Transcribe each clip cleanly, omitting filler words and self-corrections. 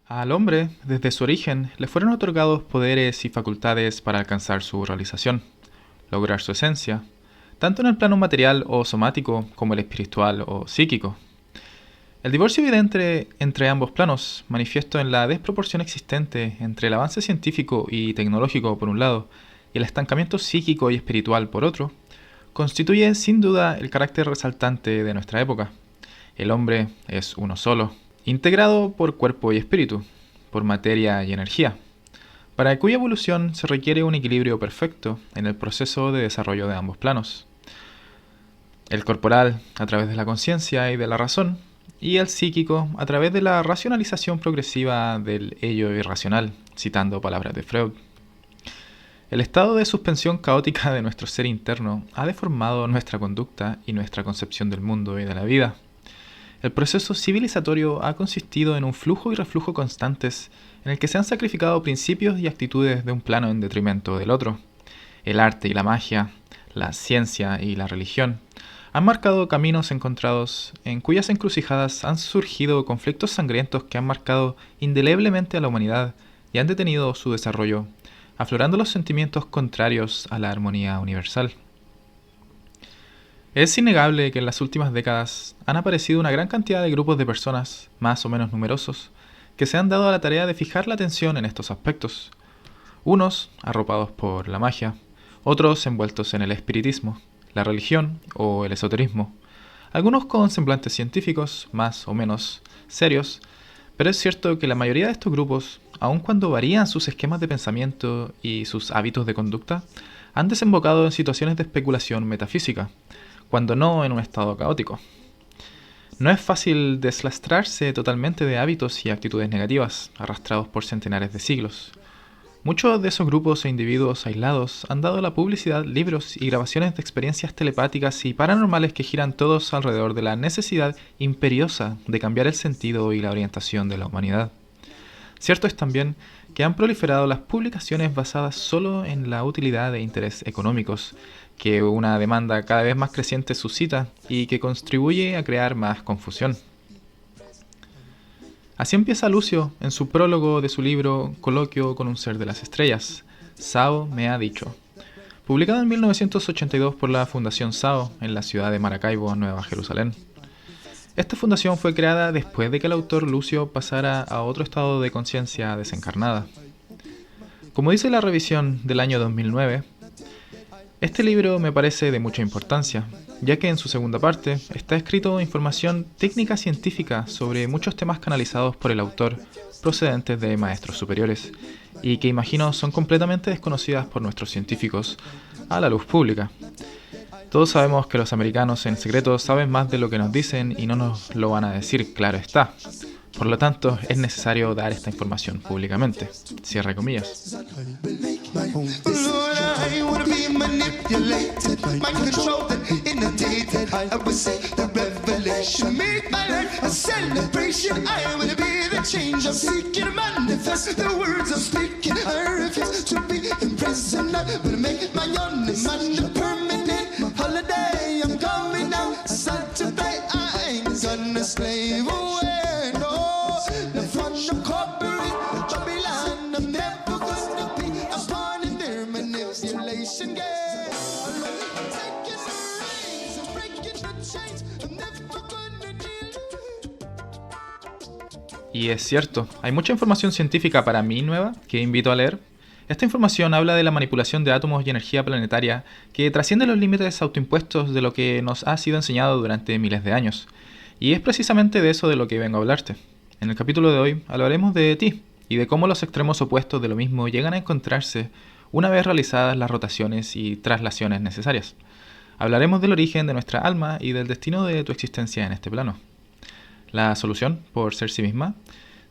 Al hombre, desde su origen, le fueron otorgados poderes y facultades para alcanzar su realización, lograr su esencia, tanto en el plano material o somático como el espiritual o psíquico. El divorcio evidente entre ambos planos, manifiesto en la desproporción existente entre el avance científico y tecnológico por un lado y el estancamiento psíquico y espiritual por otro, constituye sin duda el carácter resaltante de nuestra época. El hombre es uno solo, integrado por cuerpo y espíritu, por materia y energía, para cuya evolución se requiere un equilibrio perfecto en el proceso de desarrollo de ambos planos. El corporal, a través de la conciencia y de la razón, y el psíquico, a través de la racionalización progresiva del ello irracional, citando palabras de Freud. El estado de suspensión caótica de nuestro ser interno ha deformado nuestra conducta y nuestra concepción del mundo y de la vida. El proceso civilizatorio ha consistido en un flujo y reflujo constantes en el que se han sacrificado principios y actitudes de un plano en detrimento del otro. El arte y la magia, la ciencia y la religión han marcado caminos encontrados en cuyas encrucijadas han surgido conflictos sangrientos que han marcado indeleblemente a la humanidad y han detenido su desarrollo, aflorando los sentimientos contrarios a la armonía universal. Es innegable que en las últimas décadas han aparecido una gran cantidad de grupos de personas, más o menos numerosos, que se han dado a la tarea de fijar la atención en estos aspectos. Unos arropados por la magia, otros envueltos en el espiritismo, la religión o el esoterismo, algunos con semblantes científicos, más o menos serios, pero es cierto que la mayoría de estos grupos, aun cuando varían sus esquemas de pensamiento y sus hábitos de conducta, han desembocado en situaciones de especulación metafísica, cuando no en un estado caótico. No es fácil deslastrarse totalmente de hábitos y actitudes negativas, arrastrados por centenares de siglos. Muchos de esos grupos e individuos aislados han dado a la publicidad libros y grabaciones de experiencias telepáticas y paranormales que giran todos alrededor de la necesidad imperiosa de cambiar el sentido y la orientación de la humanidad. Cierto es también que han proliferado las publicaciones basadas solo en la utilidad e intereses económicos, que una demanda cada vez más creciente suscita y que contribuye a crear más confusión. Así empieza Lucio en su prólogo de su libro Coloquio con un ser de las estrellas, Sao me ha dicho, publicado en 1982 por la Fundación Sao en la ciudad de Maracaibo, Nueva Jerusalén. Esta fundación fue creada después de que el autor Lucio pasara a otro estado de conciencia desencarnada. Como dice la revisión del año 2009, este libro me parece de mucha importancia, ya que en su segunda parte está escrito información técnica científica sobre muchos temas canalizados por el autor procedentes de maestros superiores, y que imagino son completamente desconocidas por nuestros científicos a la luz pública. Todos sabemos que los americanos en secreto saben más de lo que nos dicen y no nos lo van a decir, claro está. Por lo tanto, es necesario dar esta información públicamente. Cierre comillas. Y es cierto, hay mucha información científica para mí nueva que invito a leer. Esta información habla de la manipulación de átomos y energía planetaria que trasciende los límites autoimpuestos de lo que nos ha sido enseñado durante miles de años. Y es precisamente de eso de lo que vengo a hablarte. En el capítulo de hoy hablaremos de ti y de cómo los extremos opuestos de lo mismo llegan a encontrarse una vez realizadas las rotaciones y traslaciones necesarias. Hablaremos del origen de nuestra alma y del destino de tu existencia en este plano. La solución, por ser sí misma,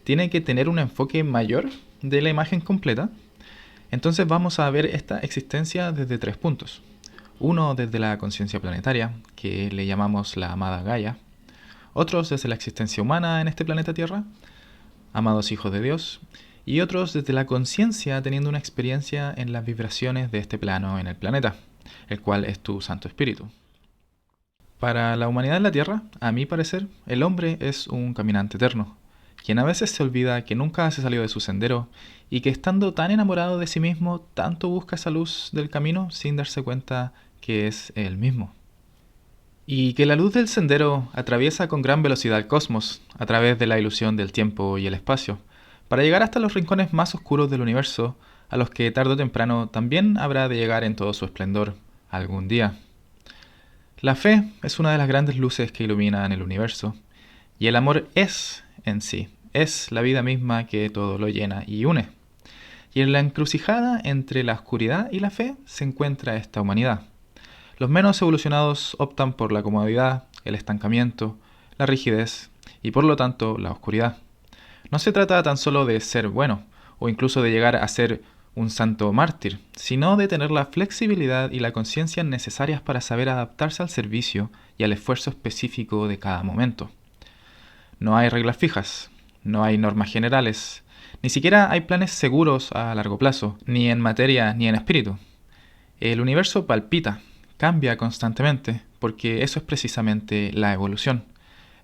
tiene que tener un enfoque mayor de la imagen completa. Entonces vamos a ver esta existencia desde 3 puntos. Uno desde la conciencia planetaria, que le llamamos la amada Gaia. Otros desde la existencia humana en este planeta Tierra, amados hijos de Dios. Y otros desde la conciencia teniendo una experiencia en las vibraciones de este plano en el planeta, el cual es tu Santo Espíritu. Para la humanidad en la Tierra, a mi parecer, el hombre es un caminante eterno, quien a veces se olvida que nunca se salió de su sendero y que estando tan enamorado de sí mismo, tanto busca esa luz del camino sin darse cuenta que es él mismo. Y que la luz del sendero atraviesa con gran velocidad el cosmos, a través de la ilusión del tiempo y el espacio, para llegar hasta los rincones más oscuros del universo, a los que tarde o temprano también habrá de llegar en todo su esplendor algún día. La fe es una de las grandes luces que iluminan el universo, y el amor es, en sí, es la vida misma que todo lo llena y une. Y en la encrucijada entre la oscuridad y la fe se encuentra esta humanidad. Los menos evolucionados optan por la comodidad, el estancamiento, la rigidez y por lo tanto la oscuridad. No se trata tan solo de ser bueno, o incluso de llegar a ser un santo mártir, sino de tener la flexibilidad y la conciencia necesarias para saber adaptarse al servicio y al esfuerzo específico de cada momento. No hay reglas fijas, no hay normas generales, ni siquiera hay planes seguros a largo plazo, ni en materia ni en espíritu. El universo palpita, cambia constantemente, porque eso es precisamente la evolución.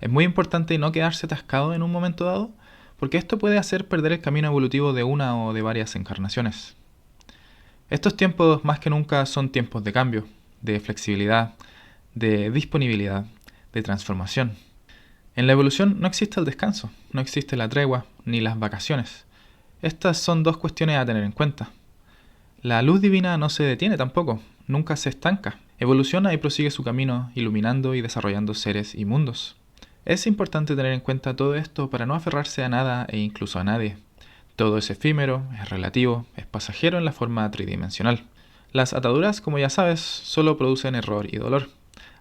Es muy importante no quedarse atascado en un momento dado, porque esto puede hacer perder el camino evolutivo de una o de varias encarnaciones. Estos tiempos más que nunca son tiempos de cambio, de flexibilidad, de disponibilidad, de transformación. En la evolución no existe el descanso, no existe la tregua, ni las vacaciones. Estas son dos cuestiones a tener en cuenta. La luz divina no se detiene tampoco, nunca se estanca. Evoluciona y prosigue su camino, iluminando y desarrollando seres y mundos. Es importante tener en cuenta todo esto para no aferrarse a nada e incluso a nadie. Todo es efímero, es relativo, es pasajero en la forma tridimensional. Las ataduras, como ya sabes, solo producen error y dolor.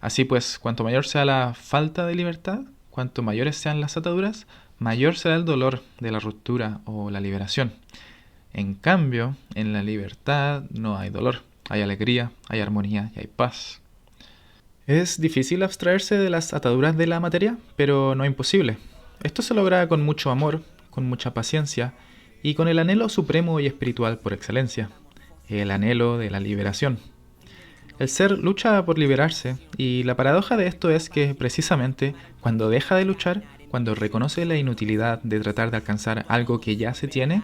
Así pues, cuanto mayor sea la falta de libertad, cuanto mayores sean las ataduras, mayor será el dolor de la ruptura o la liberación. En cambio, en la libertad no hay dolor, hay alegría, hay armonía y hay paz. Es difícil abstraerse de las ataduras de la materia, pero no imposible. Esto se logra con mucho amor, con mucha paciencia y con el anhelo supremo y espiritual por excelencia, el anhelo de la liberación. El ser lucha por liberarse y la paradoja de esto es que precisamente cuando deja de luchar, cuando reconoce la inutilidad de tratar de alcanzar algo que ya se tiene,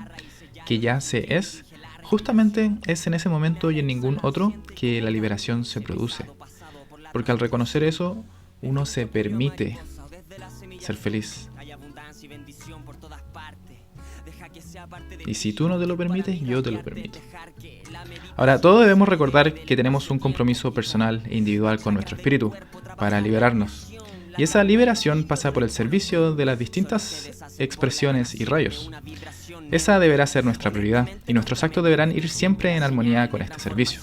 que ya se es, justamente es en ese momento y en ningún otro que la liberación se produce. Porque al reconocer eso, uno se permite ser feliz. Y si tú no te lo permites, yo te lo permito. Ahora, todos debemos recordar que tenemos un compromiso personal e individual con nuestro espíritu para liberarnos. Y esa liberación pasa por el servicio de las distintas expresiones y rayos. Esa deberá ser nuestra prioridad, y nuestros actos deberán ir siempre en armonía con este servicio.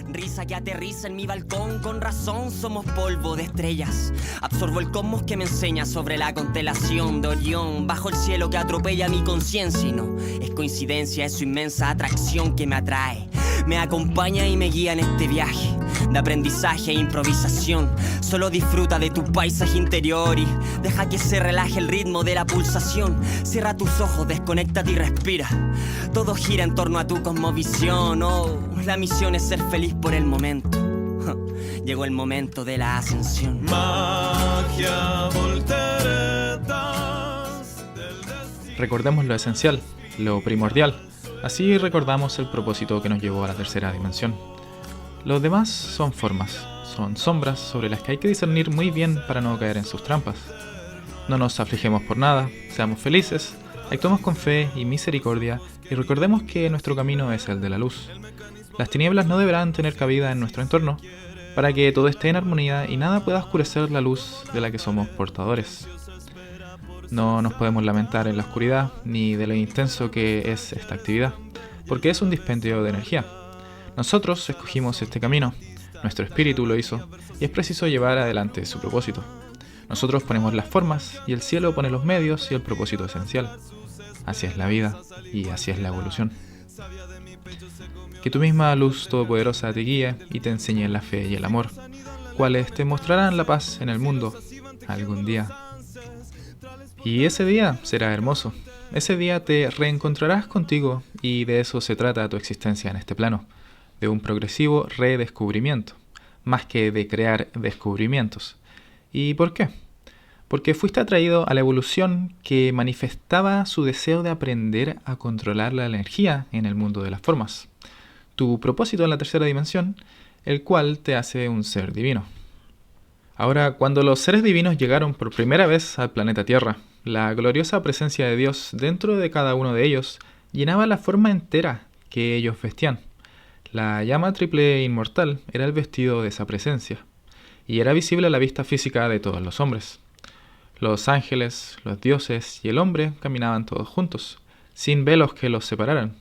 Risa que aterriza en mi balcón, con razón somos polvo de estrellas. Absorbo el cosmos que me enseña sobre la constelación de Orión, bajo el cielo que atropella mi conciencia. Y no es coincidencia, es su inmensa atracción que me atrae, me acompaña y me guía en este viaje de aprendizaje e improvisación. Solo disfruta de tu paisaje interior y deja que se relaje el ritmo de la pulsación. Cierra tus ojos, desconéctate y respira. Todo gira en torno a tu cosmovisión. Oh, la misión es ser feliz por el momento. Llegó el momento de la ascensión. Magia, volteretas del destino. Recordemos lo esencial, lo primordial. Así recordamos el propósito que nos llevó a la tercera dimensión. Los demás son formas, son sombras sobre las que hay que discernir muy bien para no caer en sus trampas. No nos afligemos por nada, seamos felices, actuemos con fe y misericordia y recordemos que nuestro camino es el de la luz. Las tinieblas no deberán tener cabida en nuestro entorno para que todo esté en armonía y nada pueda oscurecer la luz de la que somos portadores. No nos podemos lamentar en la oscuridad ni de lo intenso que es esta actividad, porque es un dispendio de energía. Nosotros escogimos este camino, nuestro espíritu lo hizo, y es preciso llevar adelante su propósito. Nosotros ponemos las formas, y el cielo pone los medios y el propósito esencial. Así es la vida, y así es la evolución. Que tu misma luz todopoderosa te guíe y te enseñe la fe y el amor, cuales te mostrarán la paz en el mundo algún día. Y ese día será hermoso. Ese día te reencontrarás contigo, y de eso se trata tu existencia en este plano. De un progresivo redescubrimiento, más que de crear descubrimientos. ¿Y por qué? porque fuiste atraído a la evolución que manifestaba su deseo de aprender a controlar la energía en el mundo de las formas. Tu propósito en la tercera dimensión, el cual te hace un ser divino. Ahora, cuando los seres divinos llegaron por primera vez al planeta Tierra, la gloriosa presencia de Dios dentro de cada uno de ellos llenaba la forma entera que ellos vestían. La llama triple inmortal era el vestido de esa presencia, y era visible a la vista física de todos los hombres. Los ángeles, los dioses y el hombre caminaban todos juntos, sin velos que los separaran,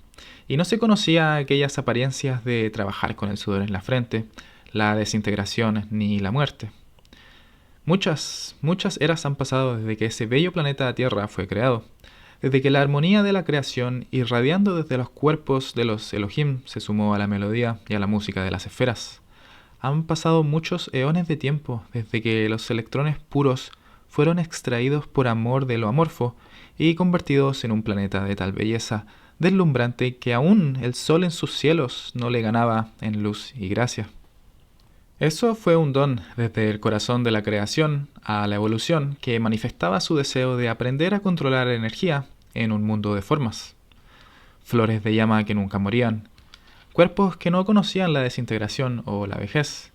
y no se conocía aquellas apariencias de trabajar con el sudor en la frente, la desintegración ni la muerte. Muchas eras han pasado desde que ese bello planeta Tierra fue creado, desde que la armonía de la creación, irradiando desde los cuerpos de los Elohim, se sumó a la melodía y a la música de las esferas. Han pasado muchos eones de tiempo desde que los electrones puros fueron extraídos por amor de lo amorfo y convertidos en un planeta de tal belleza deslumbrante que aún el sol en sus cielos no le ganaba en luz y gracia. Eso fue un don desde el corazón de la creación a la evolución que manifestaba su deseo de aprender a controlar energía en un mundo de formas. Flores de llama que nunca morían, cuerpos que no conocían la desintegración o la vejez,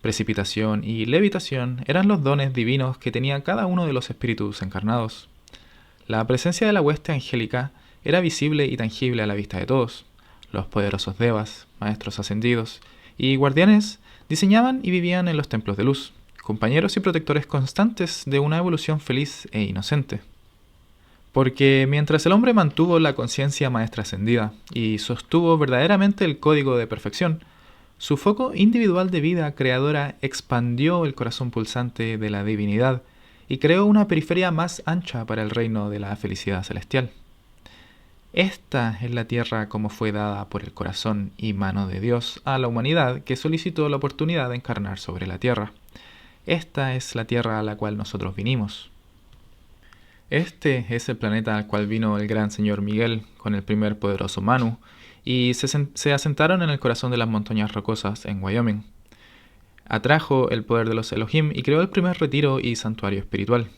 precipitación y levitación eran los dones divinos que tenía cada uno de los espíritus encarnados. La presencia de la hueste angélica era visible y tangible a la vista de todos. Los poderosos devas, maestros ascendidos y guardianes diseñaban y vivían en los templos de luz, compañeros y protectores constantes de una evolución feliz e inocente. Porque mientras el hombre mantuvo la conciencia maestra ascendida y sostuvo verdaderamente el código de perfección, su foco individual de vida creadora expandió el corazón pulsante de la divinidad y creó una periferia más ancha para el reino de la felicidad celestial. Esta es la tierra como fue dada por el corazón y mano de Dios a la humanidad que solicitó la oportunidad de encarnar sobre la tierra. Esta es la tierra a la cual nosotros vinimos. Este es el planeta al cual vino el gran señor Miguel con el primer poderoso Manu, y se asentaron en el corazón de las montañas rocosas en Wyoming. Atrajo el poder de los Elohim y creó el primer retiro y santuario espiritual.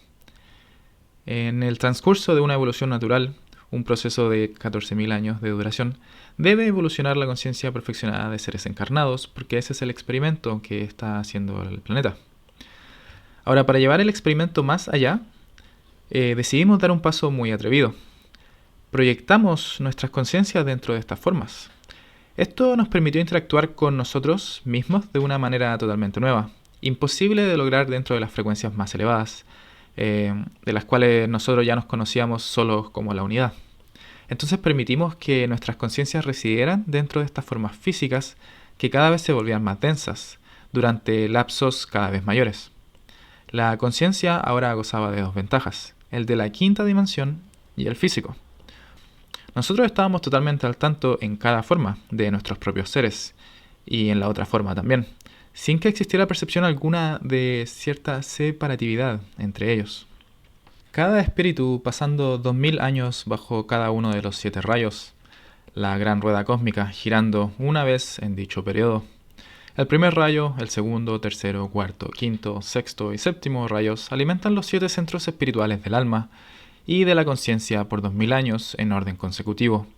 En el transcurso de una evolución natural, un proceso de 14.000 años de duración, debe evolucionar la conciencia perfeccionada de seres encarnados, porque ese es el experimento que está haciendo el planeta. Ahora, para llevar el experimento más allá, decidimos dar un paso muy atrevido. Proyectamos nuestras conciencias dentro de estas formas. Esto nos permitió interactuar con nosotros mismos de una manera totalmente nueva, imposible de lograr dentro de las frecuencias más elevadas, de las cuales nosotros ya nos conocíamos solo como la unidad. Entonces permitimos que nuestras conciencias residieran dentro de estas formas físicas que cada vez se volvían más densas, durante lapsos cada vez mayores. La conciencia ahora gozaba de dos ventajas, el de la quinta dimensión y el físico. Nosotros estábamos totalmente al tanto en cada forma de nuestros propios seres, y en la otra forma también, sin que existiera percepción alguna de cierta separatividad entre ellos. Cada espíritu pasando 2000 años bajo cada uno de los 7 rayos, la gran rueda cósmica girando una vez en dicho periodo. El primer rayo, el segundo, tercero, cuarto, quinto, sexto y séptimo rayos alimentan los 7 centros espirituales del alma y de la conciencia por 2000 años en orden consecutivo.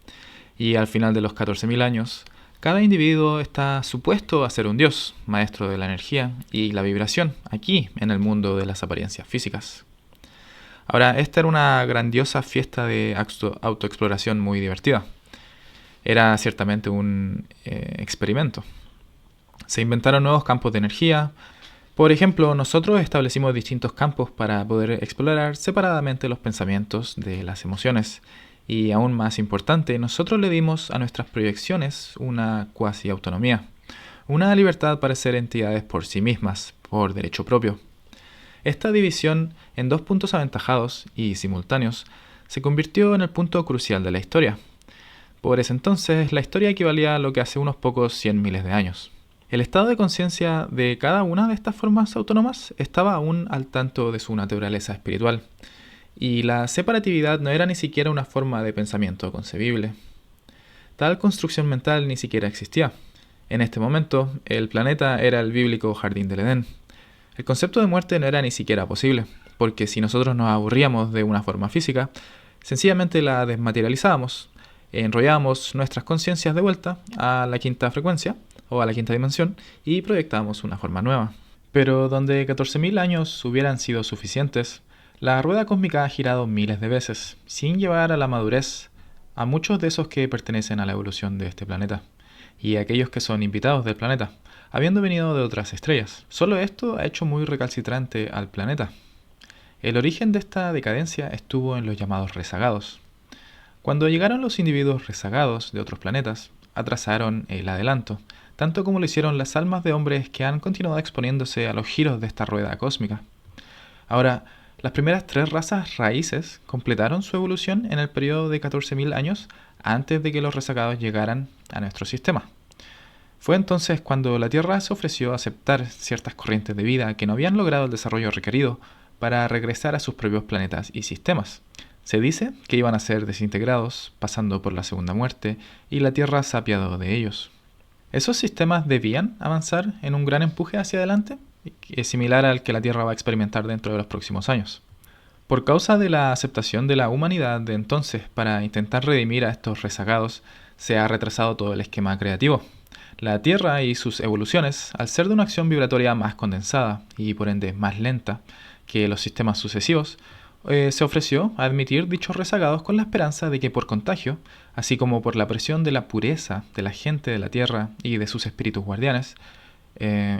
Y al final de los 14.000 años, cada individuo está supuesto a ser un dios, maestro de la energía y la vibración, aquí en el mundo de las apariencias físicas. Ahora, esta era una grandiosa fiesta de autoexploración muy divertida. Era ciertamente un experimento. Se inventaron nuevos campos de energía. Por ejemplo, nosotros establecimos distintos campos para poder explorar separadamente los pensamientos de las emociones. Y aún más importante, nosotros le dimos a nuestras proyecciones una cuasi autonomía, una libertad para ser entidades por sí mismas, por derecho propio. Esta división en 2 puntos aventajados y simultáneos se convirtió en el punto crucial de la historia. Por ese entonces, la historia equivalía a lo que hace unos pocos 100.000 de años. El estado de conciencia de cada una de estas formas autónomas estaba aún al tanto de su naturaleza espiritual, y la separatividad no era ni siquiera una forma de pensamiento concebible. Tal construcción mental ni siquiera existía. En este momento, el planeta era el bíblico jardín del Edén. El concepto de muerte no era ni siquiera posible, porque si nosotros nos aburríamos de una forma física, sencillamente la desmaterializábamos, enrollábamos nuestras conciencias de vuelta a la quinta frecuencia o a la quinta dimensión y proyectábamos una forma nueva. Pero donde 14.000 años hubieran sido suficientes, la rueda cósmica ha girado miles de veces, sin llevar a la madurez a muchos de esos que pertenecen a la evolución de este planeta, y a aquellos que son invitados del planeta, habiendo venido de otras estrellas. Solo esto ha hecho muy recalcitrante al planeta. El origen de esta decadencia estuvo en los llamados rezagados. Cuando llegaron los individuos rezagados de otros planetas, atrasaron el adelanto, tanto como lo hicieron las almas de hombres que han continuado exponiéndose a los giros de esta rueda cósmica. Ahora, las primeras 3 razas raíces completaron su evolución en el periodo de 14.000 años antes de que los rezagados llegaran a nuestro sistema. Fue entonces cuando la Tierra se ofreció a aceptar ciertas corrientes de vida que no habían logrado el desarrollo requerido para regresar a sus propios planetas y sistemas. Se dice que iban a ser desintegrados, pasando por la segunda muerte, y la Tierra se apiadó de ellos. ¿Esos sistemas debían avanzar en un gran empuje hacia adelante? Es similar al que la Tierra va a experimentar dentro de los próximos años. Por causa de la aceptación de la humanidad de entonces para intentar redimir a estos rezagados, se ha retrasado todo el esquema creativo. La Tierra y sus evoluciones, al ser de una acción vibratoria más condensada y por ende más lenta que los sistemas sucesivos, se ofreció a admitir dichos rezagados con la esperanza de que por contagio, así como por la presión de la pureza de la gente de la Tierra y de sus espíritus guardianes,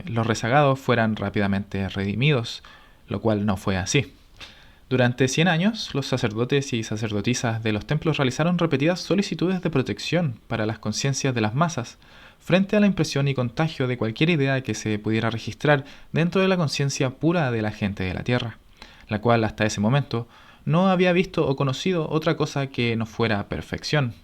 los rezagados fueran rápidamente redimidos, lo cual no fue así. Durante 100 años, los sacerdotes y sacerdotisas de los templos realizaron repetidas solicitudes de protección para las conciencias de las masas, frente a la impresión y contagio de cualquier idea que se pudiera registrar dentro de la conciencia pura de la gente de la Tierra, la cual hasta ese momento no había visto o conocido otra cosa que no fuera perfección.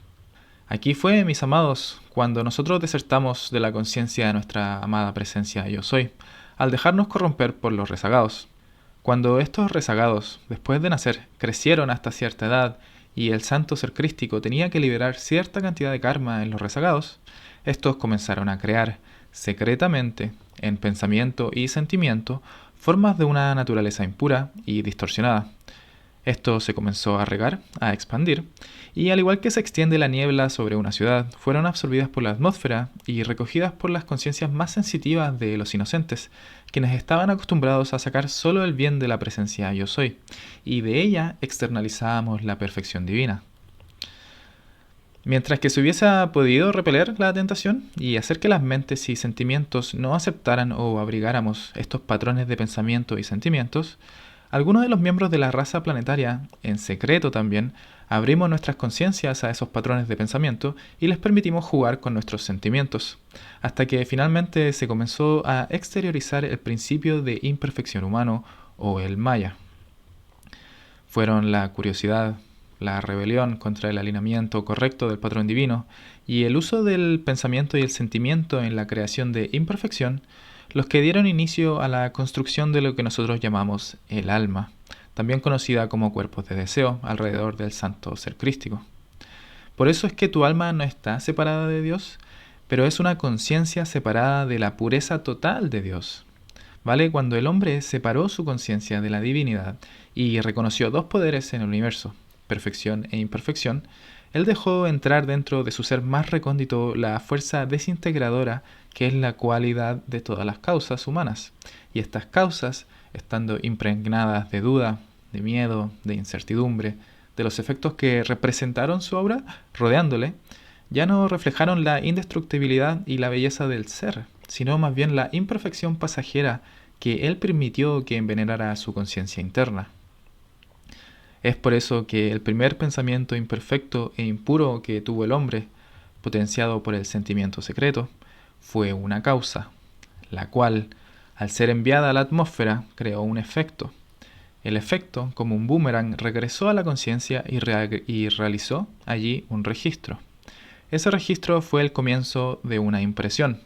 Aquí fue, mis amados, cuando nosotros desertamos de la conciencia de nuestra amada presencia Yo Soy, al dejarnos corromper por los rezagados. Cuando estos rezagados, después de nacer, crecieron hasta cierta edad y el santo ser crístico tenía que liberar cierta cantidad de karma en los rezagados, estos comenzaron a crear, secretamente, en pensamiento y sentimiento, formas de una naturaleza impura y distorsionada. Esto se comenzó a regar, a expandir, y al igual que se extiende la niebla sobre una ciudad, fueron absorbidas por la atmósfera y recogidas por las conciencias más sensitivas de los inocentes, quienes estaban acostumbrados a sacar solo el bien de la presencia Yo Soy, y de ella externalizábamos la perfección divina. Mientras que se hubiese podido repeler la tentación y hacer que las mentes y sentimientos no aceptaran o abrigáramos estos patrones de pensamiento y sentimientos, algunos de los miembros de la raza planetaria, en secreto también, abrimos nuestras conciencias a esos patrones de pensamiento y les permitimos jugar con nuestros sentimientos, hasta que finalmente se comenzó a exteriorizar el principio de imperfección humano o el Maya. Fueron la curiosidad, la rebelión contra el alineamiento correcto del patrón divino y el uso del pensamiento y el sentimiento en la creación de imperfección los que dieron inicio a la construcción de lo que nosotros llamamos el alma, también conocida como cuerpos de deseo alrededor del santo ser crístico. Por eso es que tu alma no está separada de Dios, pero es una conciencia separada de la pureza total de Dios. ¿Vale? Cuando el hombre separó su conciencia de la divinidad y reconoció 2 poderes en el universo, perfección e imperfección, él dejó entrar dentro de su ser más recóndito la fuerza desintegradora que es la cualidad de todas las causas humanas. Y estas causas, estando impregnadas de duda, de miedo, de incertidumbre, de los efectos que representaron su aura rodeándole, ya no reflejaron la indestructibilidad y la belleza del ser, sino más bien la imperfección pasajera que él permitió que envenenara su conciencia interna. Es por eso que el primer pensamiento imperfecto e impuro que tuvo el hombre, potenciado por el sentimiento secreto, fue una causa, la cual, al ser enviada a la atmósfera, creó un efecto. El efecto, como un boomerang, regresó a la conciencia y realizó allí un registro. Ese registro fue el comienzo de una impresión.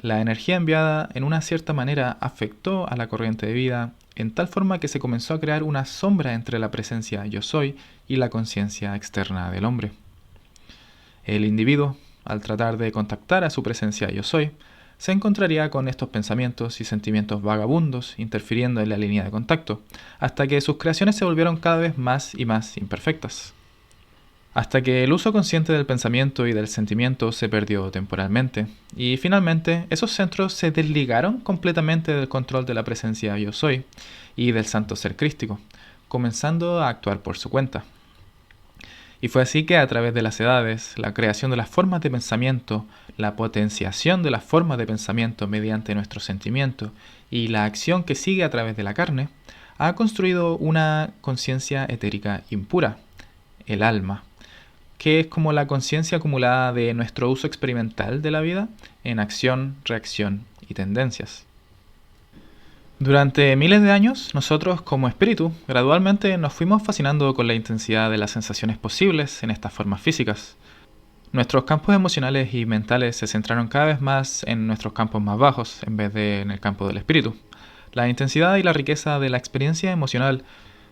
La energía enviada en una cierta manera afectó a la corriente de vida en tal forma que se comenzó a crear una sombra entre la presencia Yo Soy y la conciencia externa del hombre. El individuo, al tratar de contactar a su presencia Yo Soy, se encontraría con estos pensamientos y sentimientos vagabundos interfiriendo en la línea de contacto, hasta que sus creaciones se volvieron cada vez más y más imperfectas. Hasta que el uso consciente del pensamiento y del sentimiento se perdió temporalmente, y finalmente esos centros se desligaron completamente del control de la presencia yo soy y del santo ser crístico, comenzando a actuar por su cuenta. Y fue así que a través de las edades, la creación de las formas de pensamiento, la potenciación de las formas de pensamiento mediante nuestro sentimiento y la acción que sigue a través de la carne, ha construido una conciencia etérica impura, el alma, que es como la conciencia acumulada de nuestro uso experimental de la vida en acción, reacción y tendencias. Durante miles de años, nosotros como espíritu gradualmente nos fuimos fascinando con la intensidad de las sensaciones posibles en estas formas físicas. Nuestros campos emocionales y mentales se centraron cada vez más en nuestros campos más bajos en vez de en el campo del espíritu. La intensidad y la riqueza de la experiencia emocional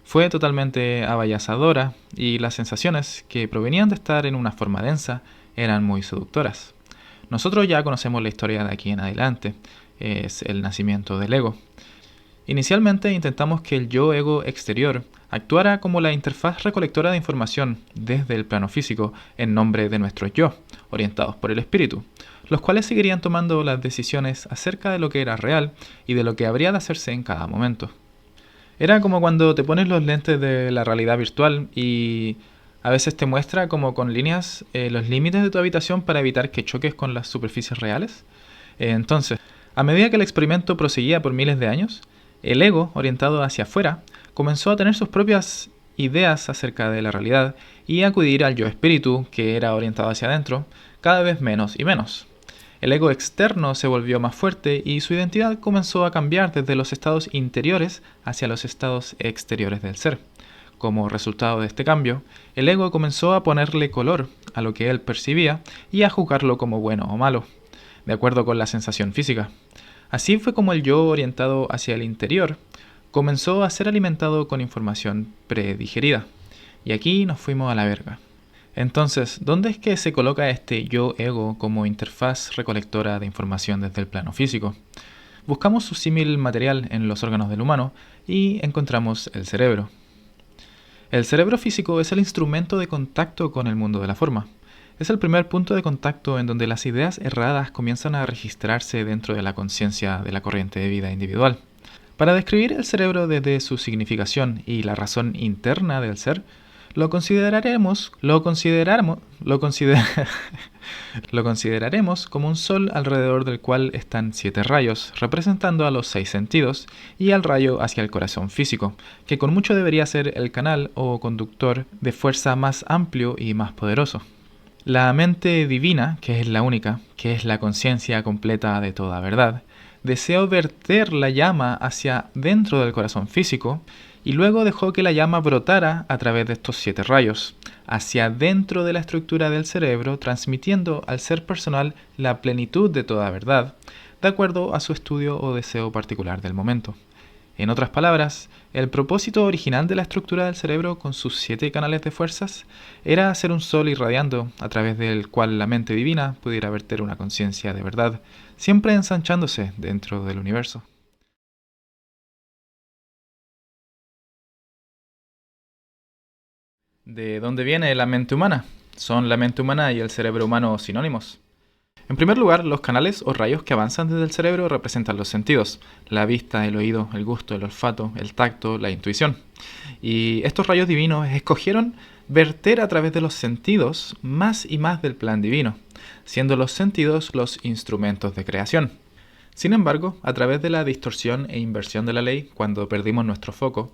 fue totalmente avasalladora y las sensaciones que provenían de estar en una forma densa eran muy seductoras. Nosotros ya conocemos la historia de aquí en adelante, es el nacimiento del ego. Inicialmente intentamos que el yo-ego exterior actuara como la interfaz recolectora de información desde el plano físico en nombre de nuestros yo, orientados por el espíritu, los cuales seguirían tomando las decisiones acerca de lo que era real y de lo que habría de hacerse en cada momento. Era como cuando te pones los lentes de la realidad virtual y a veces te muestra como con líneas los límites de tu habitación para evitar que choques con las superficies reales. Entonces, a medida que el experimento proseguía por miles de años, el ego, orientado hacia afuera, comenzó a tener sus propias ideas acerca de la realidad y a acudir al yo espíritu, que era orientado hacia adentro, cada vez menos y menos. El ego externo se volvió más fuerte y su identidad comenzó a cambiar desde los estados interiores hacia los estados exteriores del ser. Como resultado de este cambio, el ego comenzó a ponerle color a lo que él percibía y a juzgarlo como bueno o malo, de acuerdo con la sensación física. Así fue como el yo orientado hacia el interior comenzó a ser alimentado con información predigerida. Y aquí nos fuimos a la verga. Entonces, ¿dónde es que se coloca este yo-ego como interfaz recolectora de información desde el plano físico? Buscamos su símil material en los órganos del humano y encontramos el cerebro. El cerebro físico es el instrumento de contacto con el mundo de la forma. Es el primer punto de contacto en donde las ideas erradas comienzan a registrarse dentro de la conciencia de la corriente de vida individual. Para describir el cerebro desde su significación y la razón interna del ser, lo consideraremos como un sol alrededor del cual están 7 rayos, representando a los 6 sentidos, y al rayo hacia el corazón físico, que con mucho debería ser el canal o conductor de fuerza más amplio y más poderoso. La mente divina, que es la única, que es la conciencia completa de toda verdad, deseó verter la llama hacia dentro del corazón físico y luego dejó que la llama brotara a través de estos 7 rayos, hacia dentro de la estructura del cerebro, transmitiendo al ser personal la plenitud de toda verdad, de acuerdo a su estudio o deseo particular del momento. En otras palabras, el propósito original de la estructura del cerebro con sus 7 canales de fuerzas era hacer un sol irradiando a través del cual la mente divina pudiera verter una conciencia de verdad, siempre ensanchándose dentro del universo. ¿De dónde viene la mente humana? ¿Son la mente humana y el cerebro humano sinónimos? En primer lugar, los canales o rayos que avanzan desde el cerebro representan los sentidos: la vista, el oído, el gusto, el olfato, el tacto, la intuición. Y estos rayos divinos escogieron verter a través de los sentidos más y más del plan divino, siendo los sentidos los instrumentos de creación. Sin embargo, a través de la distorsión e inversión de la ley, cuando perdimos nuestro foco,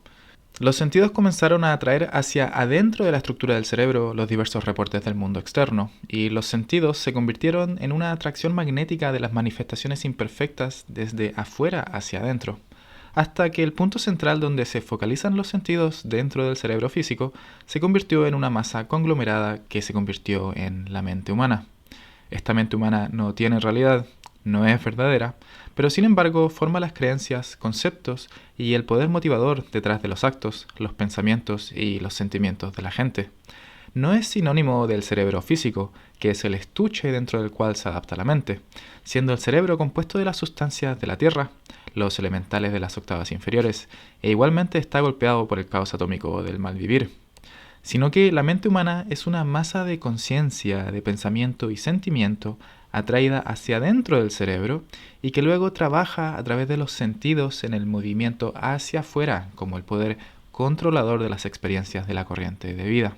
los sentidos comenzaron a atraer hacia adentro de la estructura del cerebro los diversos reportes del mundo externo, y los sentidos se convirtieron en una atracción magnética de las manifestaciones imperfectas desde afuera hacia adentro, hasta que el punto central donde se focalizan los sentidos dentro del cerebro físico se convirtió en una masa conglomerada que se convirtió en la mente humana. Esta mente humana no tiene realidad, no es verdadera, pero sin embargo forma las creencias, conceptos y el poder motivador detrás de los actos, los pensamientos y los sentimientos de la gente. no es sinónimo del cerebro físico, que es el estuche dentro del cual se adapta la mente, siendo el cerebro compuesto de las sustancias de la Tierra, los elementales de las octavas inferiores, e igualmente está golpeado por el caos atómico del malvivir, sino que la mente humana es una masa de conciencia, de pensamiento y sentimiento atraída hacia adentro del cerebro y que luego trabaja a través de los sentidos en el movimiento hacia afuera, como el poder controlador de las experiencias de la corriente de vida.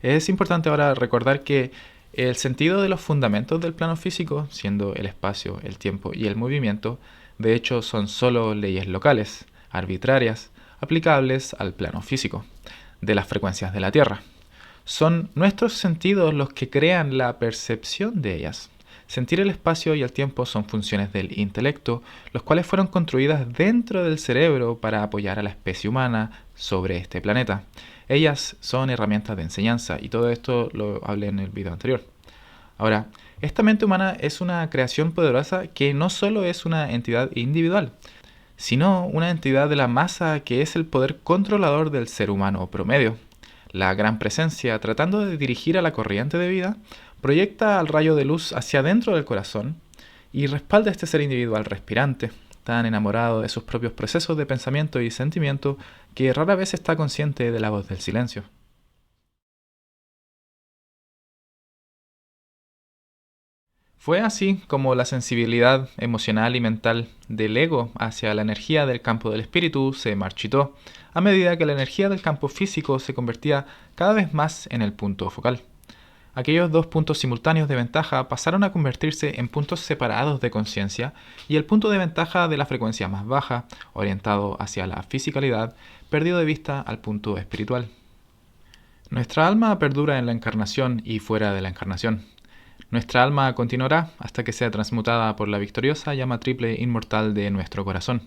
Es importante ahora recordar que el sentido de los fundamentos del plano físico, siendo el espacio, el tiempo y el movimiento, de hecho son solo leyes locales, arbitrarias, aplicables al plano físico, de las frecuencias de la Tierra. Son nuestros sentidos los que crean la percepción de ellas. Sentir el espacio y el tiempo son funciones del intelecto, los cuales fueron construidas dentro del cerebro para apoyar a la especie humana sobre este planeta. Ellas son herramientas de enseñanza y todo esto lo hablé en el video anterior. Ahora, esta mente humana es una creación poderosa que no solo es una entidad individual, sino una entidad de la masa que es el poder controlador del ser humano promedio. La gran presencia, tratando de dirigir a la corriente de vida, proyecta al rayo de luz hacia adentro del corazón y respalda a este ser individual respirante, tan enamorado de sus propios procesos de pensamiento y sentimiento que rara vez está consciente de la voz del silencio. Fue así como la sensibilidad emocional y mental del ego hacia la energía del campo del espíritu se marchitó a medida que la energía del campo físico se convertía cada vez más en el punto focal. Aquellos dos puntos simultáneos de ventaja pasaron a convertirse en puntos separados de conciencia y el punto de ventaja de la frecuencia más baja, orientado hacia la fisicalidad, perdió de vista al punto espiritual. Nuestra alma perdura en la encarnación y fuera de la encarnación. Nuestra alma continuará hasta que sea transmutada por la victoriosa llama triple inmortal de nuestro corazón,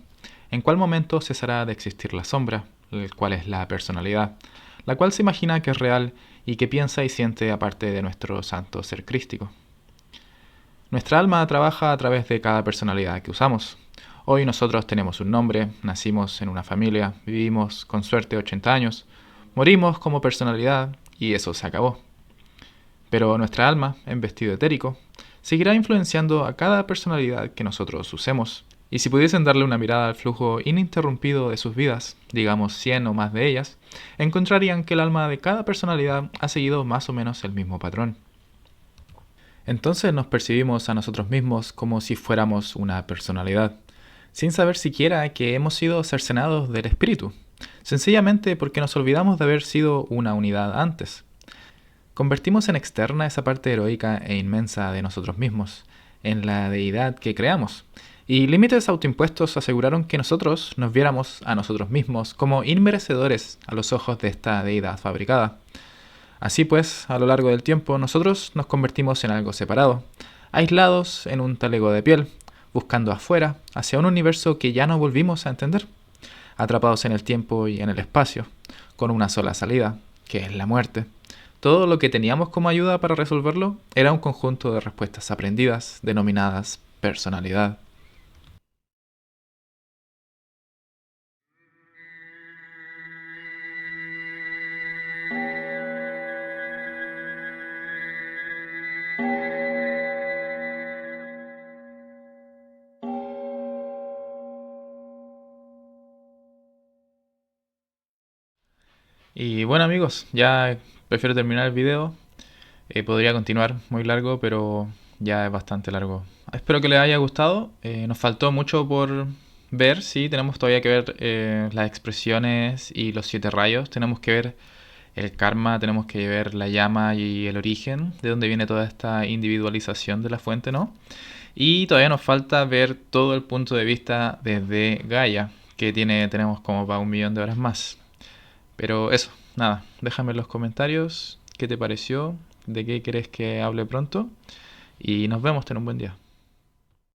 en cual momento cesará de existir la sombra, el cual es la personalidad, la cual se imagina que es real y que piensa y siente aparte de nuestro santo ser crístico. Nuestra alma trabaja a través de cada personalidad que usamos. Hoy nosotros tenemos un nombre, nacimos en una familia, vivimos con suerte 80 años, morimos como personalidad y eso se acabó. Pero nuestra alma, en vestido etérico, seguirá influenciando a cada personalidad que nosotros usemos. Y si pudiesen darle una mirada al flujo ininterrumpido de sus vidas, digamos 100 o más de ellas, encontrarían que el alma de cada personalidad ha seguido más o menos el mismo patrón. Entonces nos percibimos a nosotros mismos como si fuéramos una personalidad, sin saber siquiera que hemos sido cercenados del espíritu, sencillamente porque nos olvidamos de haber sido una unidad antes. Convertimos en externa esa parte heroica e inmensa de nosotros mismos, en la deidad que creamos, y límites autoimpuestos aseguraron que nosotros nos viéramos a nosotros mismos como inmerecedores a los ojos de esta deidad fabricada. Así pues, a lo largo del tiempo, nosotros nos convertimos en algo separado, aislados en un talego de piel, buscando afuera, hacia un universo que ya no volvimos a entender, atrapados en el tiempo y en el espacio, con una sola salida, que es la muerte. Todo lo que teníamos como ayuda para resolverlo era un conjunto de respuestas aprendidas, denominadas personalidad. Y bueno amigos, ya prefiero terminar el video. Podría continuar muy largo, pero ya es bastante largo. Espero que les haya gustado. Nos faltó mucho por ver, sí, tenemos todavía que ver las expresiones y los 7 rayos. Tenemos que ver el karma, tenemos que ver la llama y el origen, de dónde viene toda esta individualización de la fuente, ¿no? Y todavía nos falta ver todo el punto de vista desde Gaia, que tenemos como para 1.000.000 de horas más. Pero eso, nada, déjame en los comentarios qué te pareció, de qué querés que hable pronto y nos vemos, ten un buen día.